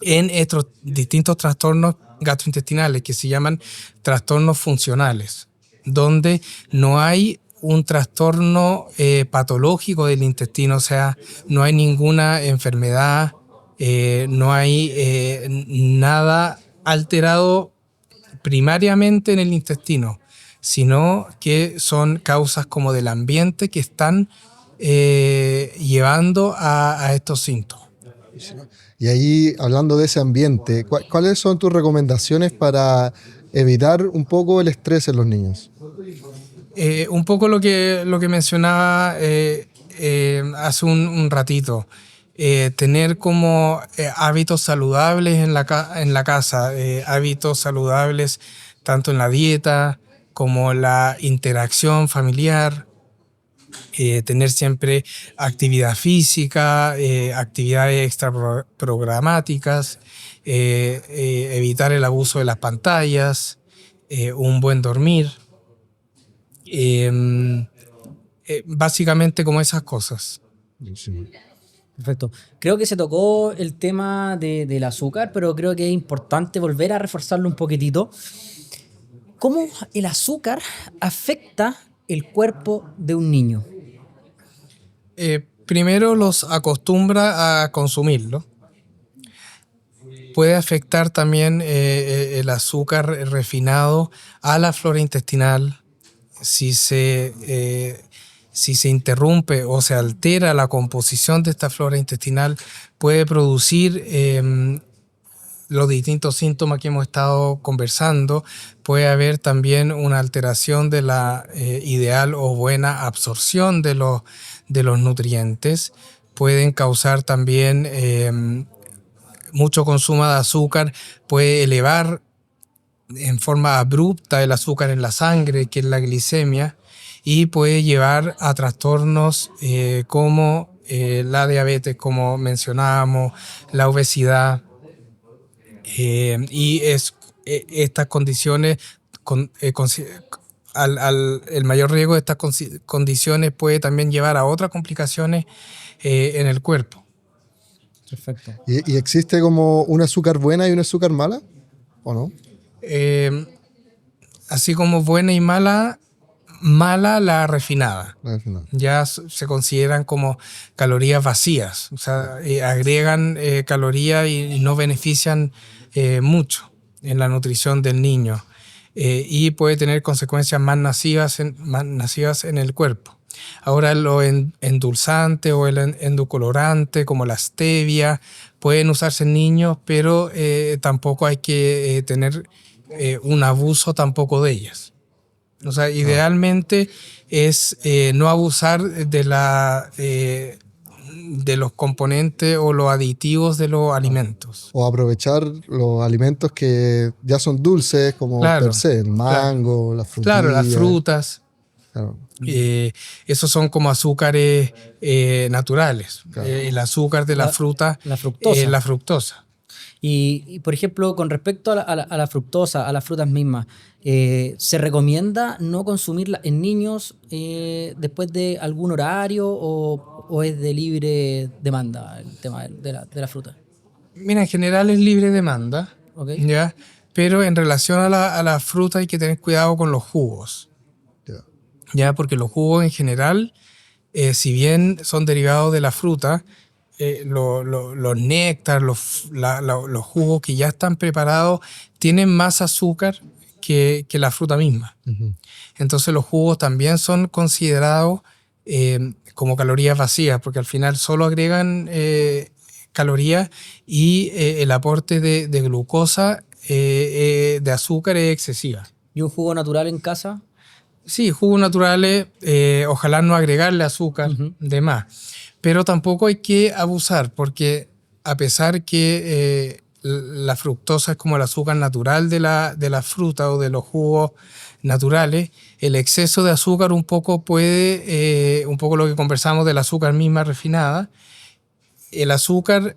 en estos distintos trastornos gastrointestinales que se llaman trastornos funcionales, donde no hay un trastorno patológico del intestino, o sea, no hay ninguna enfermedad, no hay nada alterado primariamente en el intestino, sino que son causas como del ambiente que están llevando a estos síntomas. Y ahí, hablando de ese ambiente, ¿cuáles son tus recomendaciones para evitar un poco el estrés en los niños? Un poco lo que mencionaba hace un ratito. Tener como hábitos saludables en la casa, hábitos saludables tanto en la dieta como la interacción familiar, tener siempre actividad física, actividades extraprogramáticas, evitar el abuso de las pantallas, un buen dormir, básicamente como esas cosas. Perfecto. Creo que se tocó el tema del azúcar, pero creo que es importante volver a reforzarlo un poquitito. ¿Cómo el azúcar afecta el cuerpo de un niño? Primero los acostumbra a consumirlo. Puede afectar también el azúcar refinado a la flora intestinal. Si se interrumpe o se altera la composición de esta flora intestinal, puede producir los distintos síntomas que hemos estado conversando. Puede haber también una alteración de la ideal o buena absorción de los nutrientes. Pueden causar también mucho consumo de azúcar, puede elevar en forma abrupta el azúcar en la sangre, que es la glicemia, y puede llevar a trastornos como la diabetes, como mencionábamos, la obesidad, y estas condiciones el mayor riesgo de estas condiciones puede también llevar a otras complicaciones en el cuerpo. Perfecto. ¿Y existe como una azúcar buena y una azúcar mala? ¿O no? Así como buena y mala la refinada. Ya se consideran como calorías vacías, o sea, agregan calorías y no benefician mucho en la nutrición del niño y puede tener consecuencias más nocivas en el cuerpo. Ahora los endulzantes o el endulcorante como la stevia pueden usarse en niños, pero tampoco hay que tener un abuso tampoco de ellas. O sea, idealmente es no abusar de los componentes o los aditivos de los alimentos. O aprovechar los alimentos que ya son dulces, como per se, el mango, las frutillas. Claro, las frutas. Claro. Esos son como azúcares naturales. Claro. El azúcar de la fruta la fructosa. es la fructosa. Y, por ejemplo, con respecto a la fructosa, a las frutas mismas, ¿se recomienda no consumirla en niños después de algún horario o es de libre demanda el tema de la fruta? Mira, en general es libre demanda, Okay. ¿ya? Pero en relación a la fruta hay que tener cuidado con los jugos. ¿Ya? Porque los jugos en general, si bien son derivados de la fruta, los néctar, los jugos que ya están preparados tienen más azúcar que la fruta misma. Uh-huh. Entonces los jugos también son considerados como calorías vacías, porque al final solo agregan calorías y el aporte de glucosa, de azúcar es excesiva. ¿Y un jugo natural en casa? Sí, jugos naturales, ojalá no agregarle azúcar de más. Pero tampoco hay que abusar, porque a pesar que la fructosa es como el azúcar natural de la fruta o de los jugos naturales, el exceso de azúcar un poco puede, un poco lo que conversamos del azúcar misma refinada, el azúcar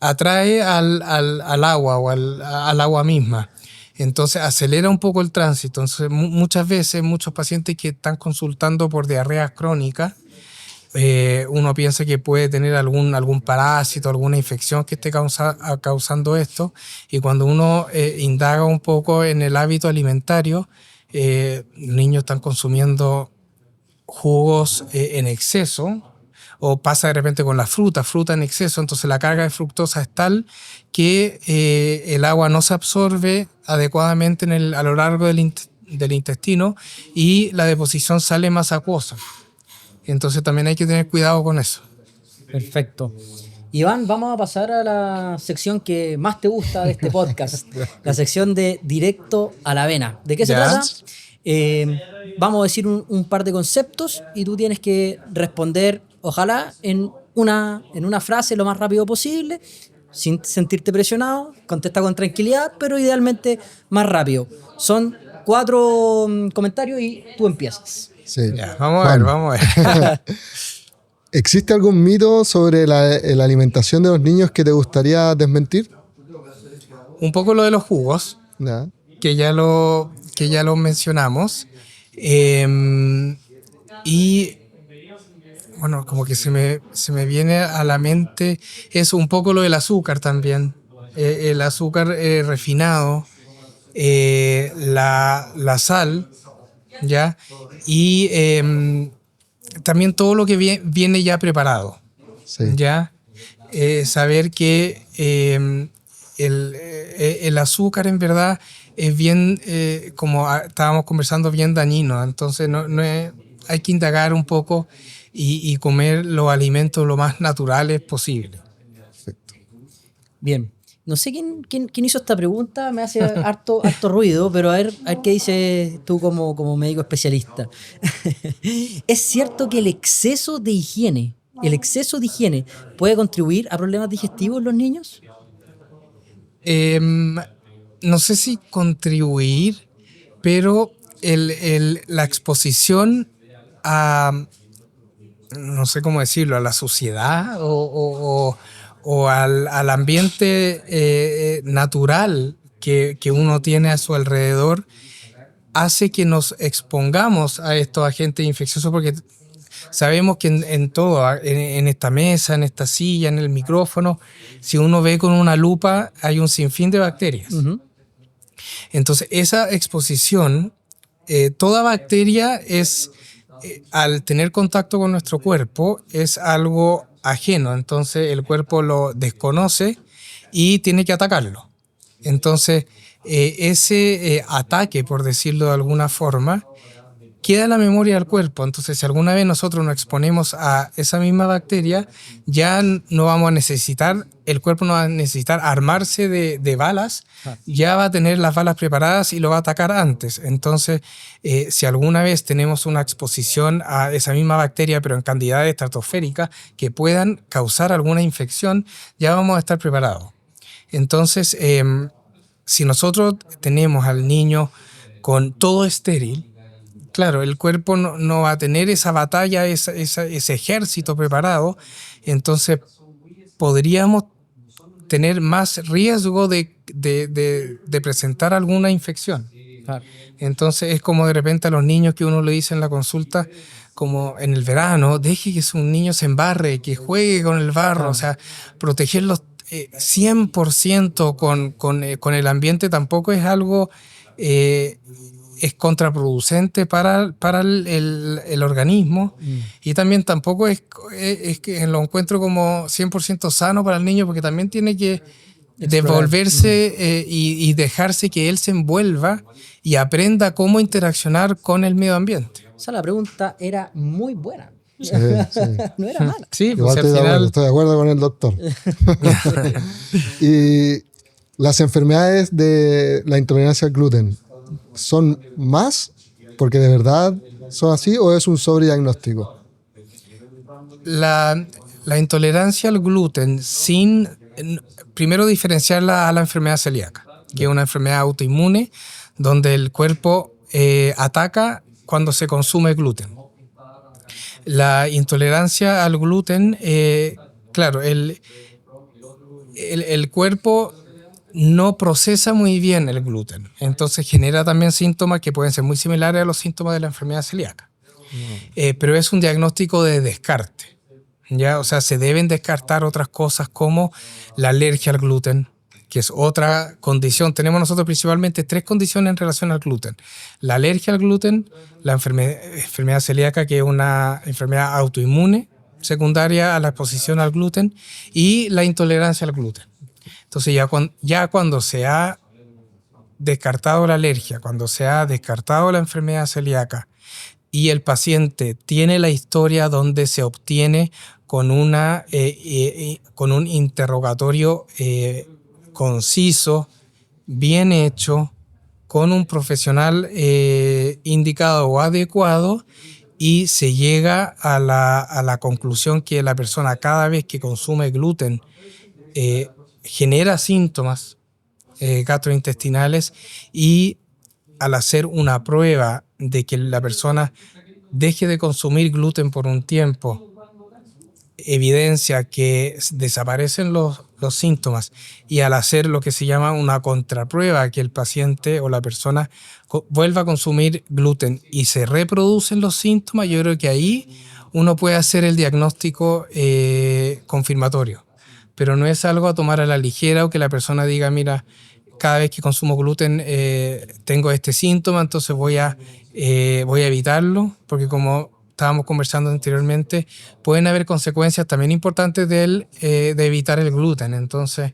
atrae al agua o al agua misma. Entonces acelera un poco el tránsito. Entonces muchas veces muchos pacientes que están consultando por diarreas crónicas, uno piensa que puede tener algún parásito, alguna infección que esté causando esto, y cuando uno indaga un poco en el hábito alimentario, niños están consumiendo jugos en exceso, o pasa de repente con la fruta en exceso, entonces la carga de fructosa es tal que el agua no se absorbe adecuadamente a lo largo del intestino y la deposición sale más acuosa. Entonces también hay que tener cuidado con eso. Perfecto. Iván, vamos a pasar a la sección que más te gusta de este podcast, la sección de Directo a la Vena. ¿De qué se trata? Vamos a decir un par de conceptos y tú tienes que responder, ojalá, en una frase lo más rápido posible, sin sentirte presionado, contesta con tranquilidad, pero idealmente más rápido. Son 4 comentarios y tú empiezas. Sí. Ya, vamos a ver. ¿Existe algún mito sobre la alimentación de los niños que te gustaría desmentir? Un poco lo de los jugos, ¿Ya? que ya lo mencionamos. Y bueno, como que se me viene a la mente eso, un poco lo del azúcar también. El azúcar refinado, la sal, ¿ya? Y también todo lo que viene ya preparado, Sí. ¿ya? Saber que el azúcar en verdad es bien, como estábamos conversando, bien dañino. Entonces hay que indagar un poco y comer los alimentos lo más naturales posible. Perfecto. Bien. No sé quién hizo esta pregunta, me hace harto ruido, pero a ver qué dices tú como médico especialista. ¿Es cierto que el exceso de higiene puede contribuir a problemas digestivos en los niños? No sé si contribuir, pero la exposición a, no sé cómo decirlo, a la suciedad o al ambiente natural que uno tiene a su alrededor hace que nos expongamos a estos agentes infecciosos, porque sabemos que en todo, en esta mesa, en esta silla, en el micrófono, si uno ve con una lupa, hay un sinfín de bacterias. Ujú. Entonces, esa exposición, toda bacteria es, al tener contacto con nuestro cuerpo, es algo ajeno. Entonces, el cuerpo lo desconoce y tiene que atacarlo. Entonces, ese ataque, por decirlo de alguna forma, queda en la memoria del cuerpo. Entonces, si alguna vez nosotros nos exponemos a esa misma bacteria, ya no vamos a necesitar, el cuerpo no va a necesitar armarse de balas, ya va a tener las balas preparadas y lo va a atacar antes. Entonces, si alguna vez tenemos una exposición a esa misma bacteria, pero en cantidades estratosféricas que puedan causar alguna infección, ya vamos a estar preparados. Entonces, si nosotros tenemos al niño con todo estéril, claro, el cuerpo no va a tener esa batalla, ese ejército preparado, entonces podríamos tener más riesgo de presentar alguna infección. Claro. Entonces es como de repente a los niños que uno le dice en la consulta, como en el verano, deje que su niño se embarre, que juegue con el barro, o sea, protegerlos 100% con el ambiente tampoco es algo... es contraproducente para el organismo, y también tampoco es que lo encuentro como 100% sano para el niño, porque también tiene que devolverse y dejarse que él se envuelva y aprenda cómo interaccionar con el medio ambiente. O sea, la pregunta era muy buena. Sí. No era mala. Sí, Igual pues al final... estoy de acuerdo con el doctor. Y las enfermedades de la intolerancia al gluten, ¿son más porque de verdad son así o es un sobrediagnóstico? La intolerancia al gluten, primero diferenciarla a la enfermedad celíaca, que es una enfermedad autoinmune donde el cuerpo ataca cuando se consume gluten. La intolerancia al gluten, claro, el cuerpo no procesa muy bien el gluten, entonces genera también síntomas que pueden ser muy similares a los síntomas de la enfermedad celíaca. Pero es un diagnóstico de descarte, ¿ya? O sea, se deben descartar otras cosas como la alergia al gluten, que es otra condición. Tenemos nosotros principalmente 3 condiciones en relación al gluten: la alergia al gluten, la enfermedad celíaca, que es una enfermedad autoinmune secundaria a la exposición al gluten, y la intolerancia al gluten. Entonces ya cuando se ha descartado la alergia, cuando se ha descartado la enfermedad celíaca y el paciente tiene la historia donde se obtiene con un interrogatorio conciso, bien hecho, con un profesional indicado o adecuado, y se llega a la conclusión que la persona, cada vez que consume gluten, genera síntomas gastrointestinales, y al hacer una prueba de que la persona deje de consumir gluten por un tiempo, evidencia que desaparecen los síntomas, y al hacer lo que se llama una contraprueba, que el paciente o la persona vuelva a consumir gluten y se reproducen los síntomas, yo creo que ahí uno puede hacer el diagnóstico confirmatorio. Pero no es algo a tomar a la ligera, o que la persona diga, mira, cada vez que consumo gluten tengo este síntoma, entonces voy a evitarlo, porque como estábamos conversando anteriormente, pueden haber consecuencias también importantes de evitar el gluten. Entonces,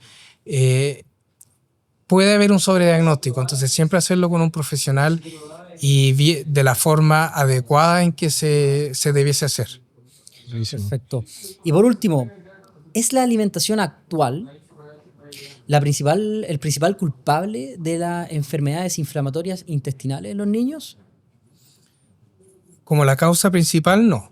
puede haber un sobrediagnóstico. Entonces, siempre hacerlo con un profesional y de la forma adecuada en que se debiese hacer. Perfecto. Y por último, ¿es la alimentación actual el principal culpable de las enfermedades inflamatorias intestinales en los niños? Como la causa principal, no.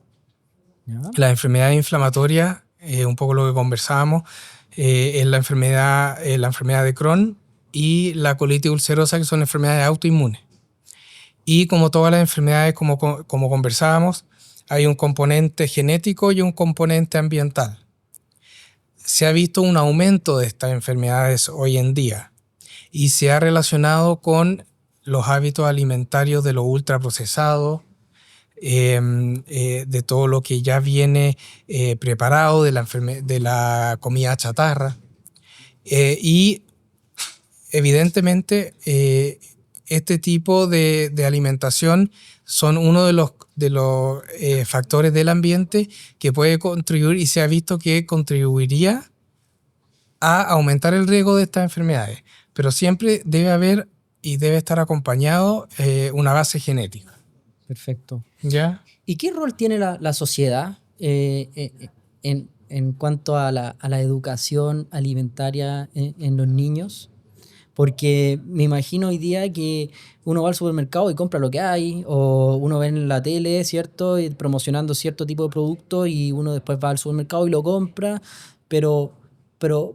¿Ya? La enfermedad inflamatoria, un poco lo que conversábamos, es la enfermedad de Crohn y la colitis ulcerosa, que son enfermedades autoinmunes. Y como todas las enfermedades, como conversábamos, hay un componente genético y un componente ambiental. Se ha visto un aumento de estas enfermedades hoy en día, y se ha relacionado con los hábitos alimentarios de lo ultraprocesado, de todo lo que ya viene preparado, de la comida chatarra. Y evidentemente este tipo de alimentación son uno de los factores del ambiente que puede contribuir, y se ha visto que contribuiría a aumentar el riesgo de estas enfermedades. Pero siempre debe haber y debe estar acompañado una base genética. Perfecto. ¿Ya? ¿Y qué rol tiene la sociedad en cuanto a la educación alimentaria en los niños? Porque me imagino hoy día que uno va al supermercado y compra lo que hay, o uno ve en la tele, ¿cierto? Y promocionando cierto tipo de producto y uno después va al supermercado y lo compra, pero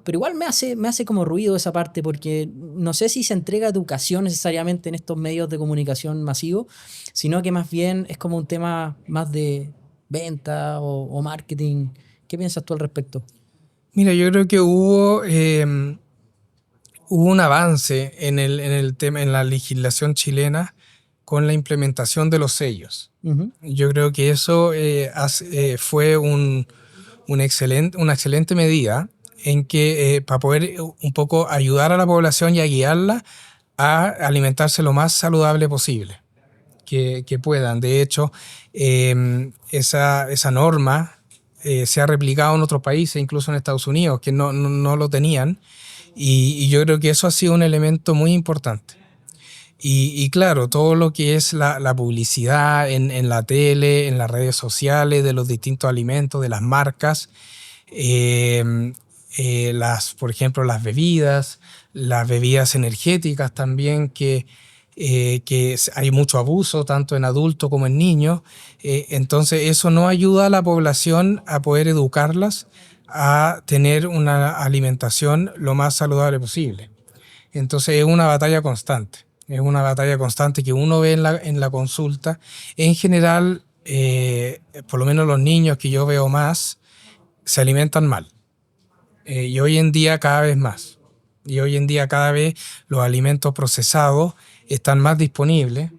igual me hace como ruido esa parte, porque no sé si se entrega educación necesariamente en estos medios de comunicación masivos, sino que más bien es como un tema más de venta o marketing. ¿Qué piensas tú al respecto? Mira, yo creo que hubo un avance en el tema, en la legislación chilena con la implementación de los sellos. Uh-huh. Yo creo que eso fue una excelente medida en que para poder un poco ayudar a la población y a guiarla a alimentarse lo más saludable posible que puedan. De hecho, esa norma se ha replicado en otros países, incluso en Estados Unidos, que no lo tenían, y yo creo que eso ha sido un elemento muy importante. Y claro, todo lo que es la publicidad en la tele, en las redes sociales, de los distintos alimentos, de las marcas, por ejemplo, las bebidas energéticas también, que hay mucho abuso, tanto en adultos como en niños. Entonces, eso no ayuda a la población a poder educarlas a tener una alimentación lo más saludable posible. Entonces, es una batalla constante. Es una batalla constante que uno ve en la consulta. En general, por lo menos los niños que yo veo más, se alimentan mal. Y hoy en día cada vez más. Y hoy en día cada vez los alimentos procesados están más disponibles,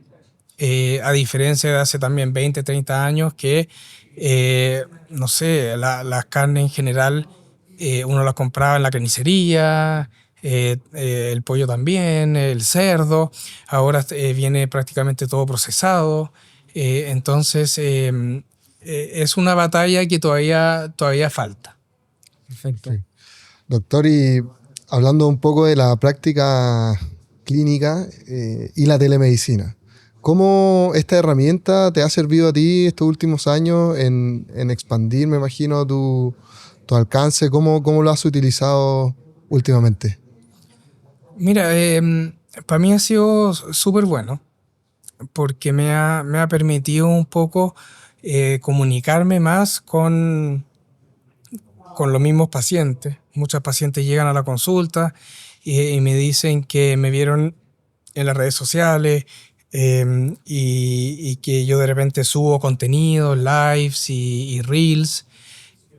a diferencia de hace también 20, 30 años que, no sé, las carnes en general uno las compraba en la carnicería, el pollo también, el cerdo, ahora viene prácticamente todo procesado. Entonces es una batalla que todavía falta. Perfecto. Sí. Doctor, y hablando un poco de la práctica clínica y la telemedicina, ¿cómo esta herramienta te ha servido a ti estos últimos años en expandir, me imagino, tu alcance? ¿Cómo lo has utilizado últimamente? Mira, para mí ha sido súper bueno porque me ha permitido un poco comunicarme más con los mismos pacientes. Muchos pacientes llegan a la consulta y me dicen que me vieron en las redes sociales y que yo de repente subo contenido, lives y reels.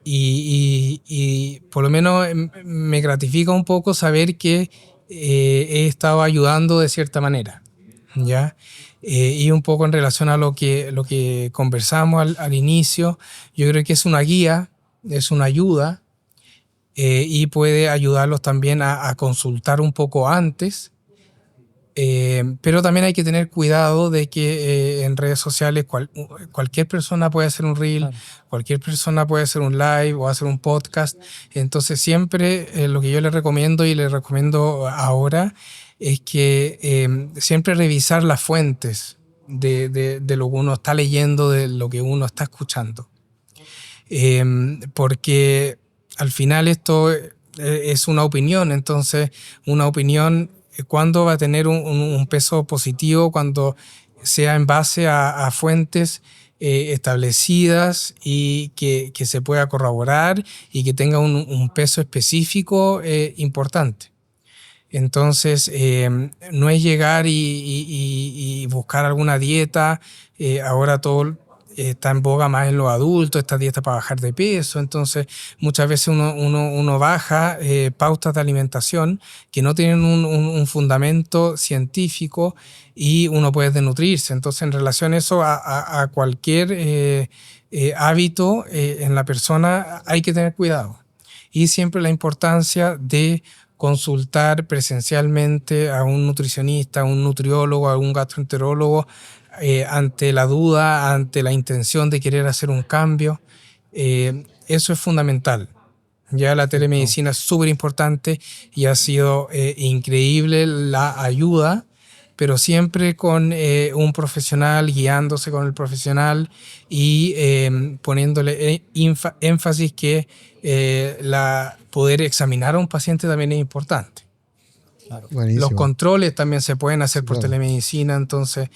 Y por lo menos me gratifica un poco saber que he estado ayudando de cierta manera, ¿ya? Y un poco en relación a lo que conversamos al inicio, yo creo que es una guía, es una ayuda, y puede ayudarlos también a consultar un poco antes. Pero también hay que tener cuidado de que en redes sociales cualquier persona puede hacer un reel, claro. Cualquier persona puede hacer un live o hacer un podcast. Entonces siempre lo que yo les recomiendo y les recomiendo ahora es que siempre revisar las fuentes de lo que uno está leyendo, de lo que uno está escuchando. Porque al final esto es una opinión, entonces una opinión, ¿cuándo va a tener un peso positivo? Cuando sea en base a fuentes establecidas y que se pueda corroborar y que tenga un peso específico importante. Entonces, no es llegar y buscar alguna dieta. Ahora todo está en boga más en los adultos, esta dieta para bajar de peso. Entonces muchas veces uno baja pautas de alimentación que no tienen un fundamento científico y uno puede desnutrirse. Entonces en relación a eso, a cualquier hábito en la persona hay que tener cuidado. Y siempre la importancia de consultar presencialmente a un nutricionista, a un nutriólogo, a un gastroenterólogo ante la duda, ante la intención de querer hacer un cambio. Eso es fundamental. Ya la telemedicina es súper importante y ha sido increíble la ayuda, pero siempre con un profesional, guiándose con el profesional y poniéndole énfasis que poder examinar a un paciente también es importante. Claro. Los controles también se pueden hacer por telemedicina, entonces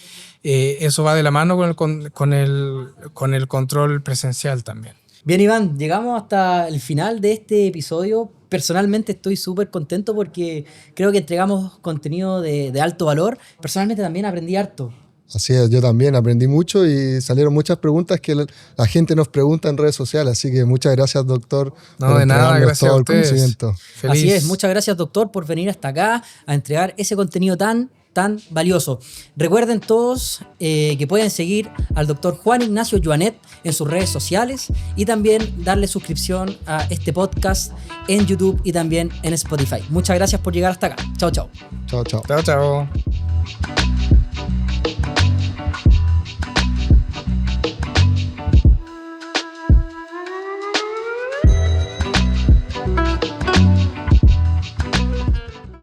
eso va de la mano con el control presencial también. Bien, Iván, llegamos hasta el final de este episodio. Personalmente estoy súper contento porque creo que entregamos contenido de alto valor. Personalmente también aprendí harto. Así es, yo también aprendí mucho y salieron muchas preguntas que la gente nos pregunta en redes sociales. Así que muchas gracias, doctor. No, de nada, gracias a ustedes. Feliz. Así es, muchas gracias, doctor, por venir hasta acá a entregar ese contenido tan valioso. Recuerden todos que pueden seguir al doctor Juan Ignacio Joanet en sus redes sociales y también darle suscripción a este podcast en YouTube y también en Spotify. Muchas gracias por llegar hasta acá. Chao, chao. Chao, chao. Chao, chao.